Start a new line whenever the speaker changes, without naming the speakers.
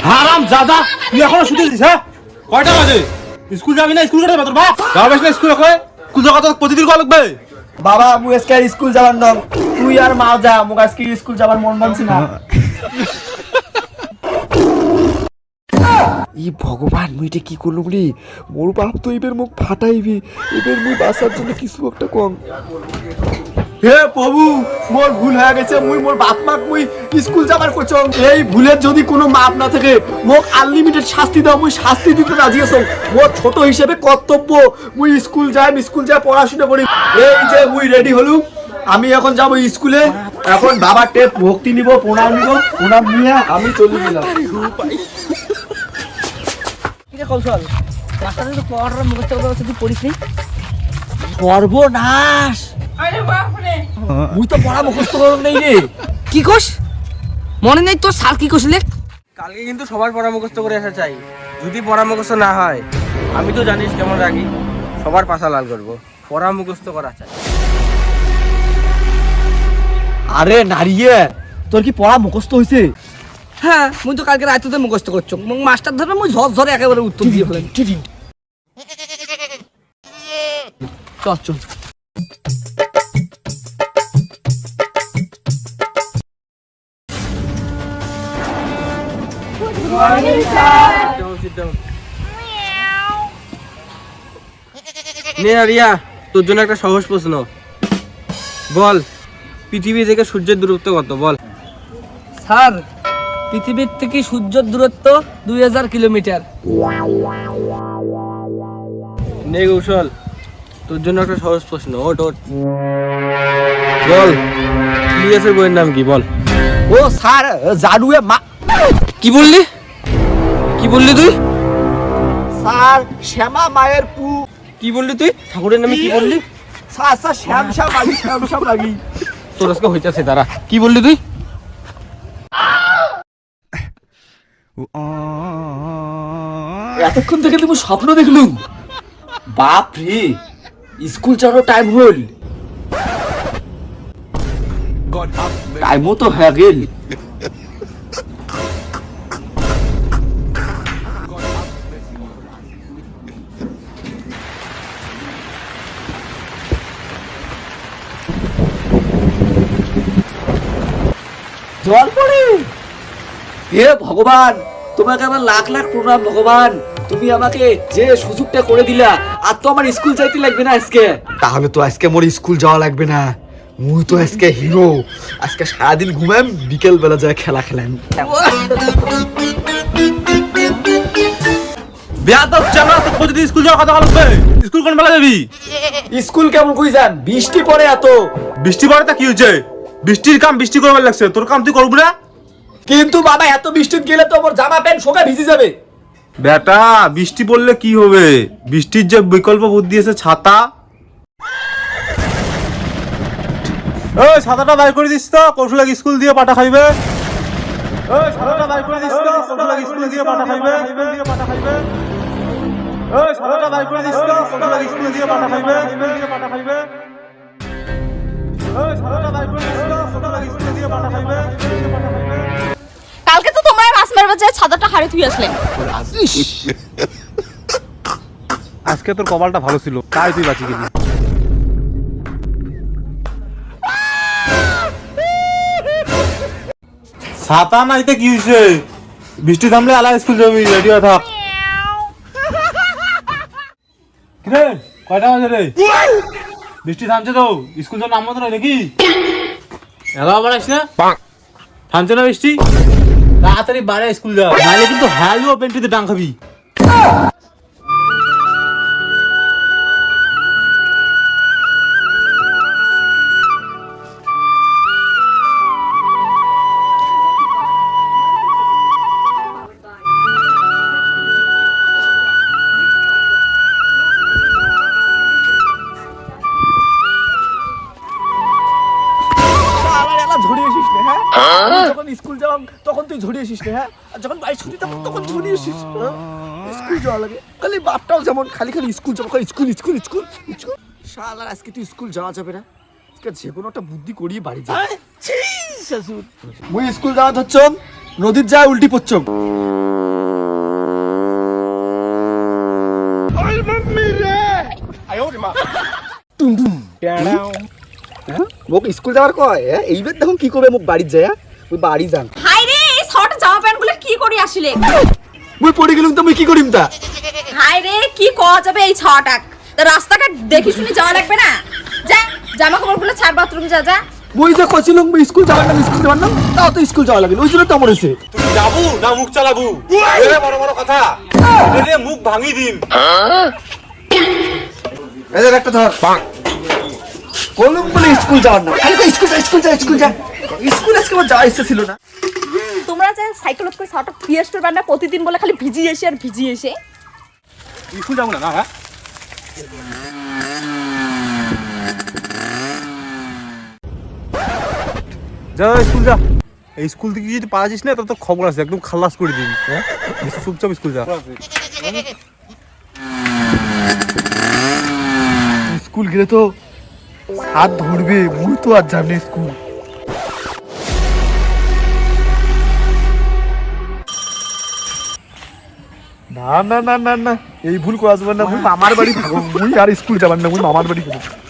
হারাম জাদা, তুই এখনো শুতেছিস? হ্যাঁ, কয়টা বাজে? স্কুল যাবি না? স্কুল করে তোর বাপ যাবে না স্কুল করে? স্কুল যাওয়া তো প্রতিদিন কল লাগবে।
বাবা মু আজকে স্কুল যাবার নম, তুই আর মা যা, মুখ আজকে স্কুল যাবার মন মানছি না। ই ভগবান, মুই এটা কি করলুম রে? মোর বাপ তো এবার মুখ ফাটাইবি, এবার মুই বাঁচার জন্য কিছু একটা কম। হে প্রভু, মোর ভুল হয়ে গেছে, মুই মোর বাপ মাক মুই স্কুল যাবার করছম। এই ভুলের যদি কোনো মাপ না থাকে, মোক আনলিমিটেড শাস্তি দাও, মুই শাস্তি দিতে রাজি আছো। মোর ছোট হিসেবে কর্তব্য, মুই স্কুল যাই পড়াশোনা করি। এই যে মুই রেডি হলুম, আমি এখন যাব স্কুলে। এখন বাবার টেপ ভক্তি নিব, প্রণাম নিয়ে আমি চলে গেলাম।
কৌশল রাস্তাতে তো পড়ার মুখস্থ করতে তুই পড়িস নি? সর্বনাশ, মুই তো পড়া মুখস্থ করব নাই রে। কি কোস মনে নেই তোর? স্যার কি কইছিলে?
কালকে কিন্তু সবার পড়া মুখস্থ করে আসা চাই। যদি পড়া মুখস্থ না হয়, আমি তো জানিস কেমন রাগি, সবার পাশা লাল করবো। পড়া মুখস্থ করা চাই।
আরে নারিয়ে, তোর কি পড়া মুখস্থ হইছে?
হ্যাঁ, মুই তো কালকে রাইতে মুখস্থ করছো। মাস্টার ধরে মুই ঝর ঝরে একেবারে উত্তর দিয়ে ফেলেন। চল চল।
নে রিয়া, তোর জন্য একটা সহজ প্রশ্ন। বল, পৃথিবী থেকে সূর্যের দূরত্ব কত? বল।
স্যার, পৃথিবীর থেকে সূর্যের দূরত্ব 2000 কিলোমিটার।
নে কৌশল, তোর জন্য একটা সহজ প্রশ্ন। ওট ওট, বল, ইলিয়াসের বইয়ের নাম কি? বল।
ও স্যার, জাদুয়ে মা।
কি বললি? কি বললি তুই?
স্যার, শ্যামা মায়ের পু।
কি বললি তুই? ঠাকুরের নামে কি বললি?
স্যার স্যার, শ্যাম লাগি।
তোর আজকে হইতাছে, দাঁড়া। কি বললি তুই?
এতক্ষণ থেকে তুমি স্বপ্ন দেখলুম? বাপ রে, স্কুল যাওয়ার টাইম হল। টাইমও তো হয়ে গেল। জল পড়ে। হে ভগবান, তোমাকে আমার লাখ লাখ প্রণাম ভগবান। তুমি আমাকে যে সুযোগটা করে দিলা, আর তো আমার স্কুল যাইতে লাগবে না আজকে। তাহলে তো আজকে মোর স্কুল যাওয়া লাগবে না। মুই তো আজকে হিরো। আজকে সারাদিন ঘুমাম, বিকেল বেলা যায় খেলা খেলাম।
বেয়াদব চালা, তো প্রতিদিন স্কুল যাওয়ার কথা বলবে। স্কুল কোন বেলা যাবি?
স্কুল কেমন কই যান? বৃষ্টি পড়ে এত।
বৃষ্টি পড়ে তা কি হয়েছে? বৃষ্টির কাম বৃষ্টি করবার লাগছে, তোর কাম তুই করবি না?
কিন্তু বাবা, এত বৃষ্টিতে গেলে তো আমার জামা প্যান্ট শোকা ভিজে যাবে।
বেটা, বৃষ্টি পড়লে কি হবে? বৃষ্টির যে বিকল্প বুদ্ধি আছে, ছাতা। ওই ছাতাটা বাই করে দিস তো, কৌশলাকে স্কুল দিয়ে পাঠা খাইবে। ওই ছাতাটা বাই করে দিস তো, কৌশলাকে স্কুল দিয়ে পাঠা খাইবে। ওই ছাতাটা বাই করে দিস তো, কৌশলাকে স্কুল দিয়ে পাঠা খাইবে। ওই ছাতাটা বাই করে দিস তো, কৌশলাকে স্কুল দিয়ে পাঠা খাইবে।
কালকে তো তোমরা মাছ মারবার যায় ছাতাটা হারে তুই আসলে।
আজকে তোর কপালটা ভালো ছিল, তাই তুই বাঁচি গেলি। ছাতা নাইতে কি হয়েছে? বৃষ্টি থামলে আলা স্কুল যাবি, রেডি হয়ে থাক। কিরে, কয়টা বাজে রে? বৃষ্টি থামছে তো, স্কুল যাওয়ার নাম মতো নয় নাকি? এলা আবার আসি না? থামছে না বৃষ্টি? তাড়াতাড়ি বাড়ে স্কুল যা, নাহলে কিন্তু হ্যালো পেন্টিতে ডাং খাবি।
যখন স্কুল যাবাম তখন তুই ঝরিয়ে আসিস না, হ্যাঁ? আর যখন বাড়ি ছুটি তখন তখন ঝরিয়ে আসিস। স্কুল যাওয়া লাগে খালি, বাপটাও যেমন খালি খালি স্কুল যাবো, স্কুল স্কুল স্কুল স্কুল। শালার আজকে তুই স্কুল যাওয়া যাবে না, আজকে যে কোনো একটা বুদ্ধি করিয়ে বাড়ি যাবে। মুই স্কুল যাওয়া ধরছ, নদীর যায় উল্টি পড়ছ। মোক স্কুল যাওয়ার কয় এইবার দেখুন কি করবে মোক বাড়ি যায় ওই বাড়ি যান
হাই রে এই শর্ট জামা প্যান্ট গুলো কি করি আসলে
মুই পড়ে গেলুম তো মুই কি করিম তা
হাই রে কি কওয়া যাবে এই ছটাক তা রাস্তাঘাট দেখি শুনি যাওয়া লাগবে না যা জামা কাপড় গুলো ছাড় বাথরুম যা যা
মুই যে কছিলাম মুই স্কুল যাওয়ার না তাও তো স্কুল যাওয়া লাগে ওই জন্য তো আমার হয়েছে
তুমি যাবো না মুখ চালাবো বড় বড় কথা এদের মুখ ভাঙি দিন
এদের একটা ধর কলম বলে স্কুল যাওয়ার না খালি স্কুল যা স্কুল আজকে আমার যাওয়ার ইচ্ছা ছিল না
তোমরা যে সাইকেল করে ছটা ফিয়েস্টোর বান্না প্রতিদিন বলে খালি ভিজি এসে আর ভিজি এসে
স্কুল যাবো না হ্যাঁ যা স্কুল যা এই স্কুল থেকে যদি পাওয়া যাস না তো খবর আছে একদম খালাস করে দিবি হ্যাঁ চুপচাপ স্কুল যা
স্কুল গেলে তো হাত ধরবে মুই তো আর জানি স্কুল না এই ভুল করা যাবে না মুই মামার বাড়ি থাকবো মুই আর স্কুল যাবার না মুই মামার বাড়ি যাবো